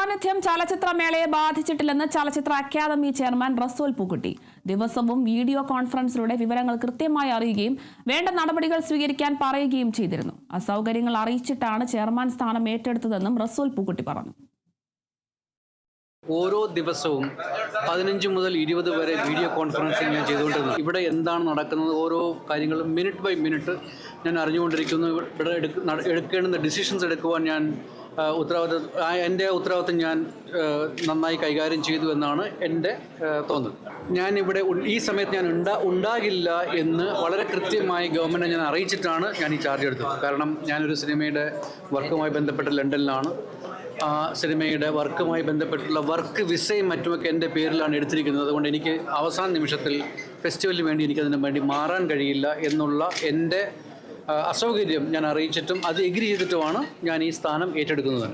അസാന്നിധ്യം ചലച്ചിത്രമേളയെ ബാധിച്ചിട്ടില്ലെന്ന് ചലച്ചിത്ര academy chairman റസൂൽ പൂക്കുട്ടി. ദിവസവും വീഡിയോ കോൺഫറൻസിലൂടെ വിവരങ്ങൾ കൃത്യമായി അറിയുകയും വേണ്ട നടപടികൾ സ്വീകരിക്കാൻ പറയുകയും ചെയ്തിരുന്നു. അസൗകര്യങ്ങൾ അറിയിച്ചിട്ടാണ് ചെയർമാൻ സ്ഥാനം ഏറ്റെടുത്തതെന്നും റസൂൽ പൂക്കുട്ടി പറഞ്ഞു. ഓരോ ദിവസവും 15 മുതൽ 20 വരെ വീഡിയോ കോൺഫറൻസിങ് ഞാൻ ചെയ്തുകൊണ്ടിരുന്നു. ഇവിടെ എന്താണ് നടക്കുന്നത്, ഓരോ കാര്യങ്ങളും മിനിറ്റ് ബൈ മിനിറ്റ് ഞാൻ അറിഞ്ഞുകൊണ്ടിരിക്കുന്നു. ഇവിടെ എടുക്കേണ്ടുന്ന ഡിസിഷൻസ് എടുക്കുവാൻ ഞാൻ എൻ്റെ ഉത്തരവാദിത്വം ഞാൻ നന്നായി കൈകാര്യം ചെയ്തു എന്നാണ് എൻ്റെ തോന്നൽ. ഞാനിവിടെ ഈ സമയത്ത് ഞാൻ ഉണ്ടാകില്ല എന്ന് വളരെ കൃത്യമായി ഗവൺമെൻറ് ഞാൻ അറിയിച്ചിട്ടാണ് ഞാൻ ഈ ചാർജ് എടുത്തത്. കാരണം ഞാനൊരു സിനിമയുടെ വർക്കുമായി ബന്ധപ്പെട്ട് ലണ്ടനിലാണ്. ആ സിനിമയുടെ വർക്കുമായി ബന്ധപ്പെട്ടുള്ള വർക്ക് വിസയും മറ്റുമൊക്കെ എൻ്റെ പേരിലാണ് എടുത്തിരിക്കുന്നത്. അതുകൊണ്ട് എനിക്ക് അവസാന നിമിഷത്തിൽ ഫെസ്റ്റിവലിന് വേണ്ടി എനിക്കതിന് വേണ്ടി മാറാൻ കഴിയില്ല എന്നുള്ള എൻ്റെ അസൗകര്യം ഞാൻ അറിയിച്ചിട്ടും അത് എഗ്രി ചെയ്തിട്ടുമാണ് ഞാൻ ഈ സ്ഥാനം ഏറ്റെടുക്കുന്നത്.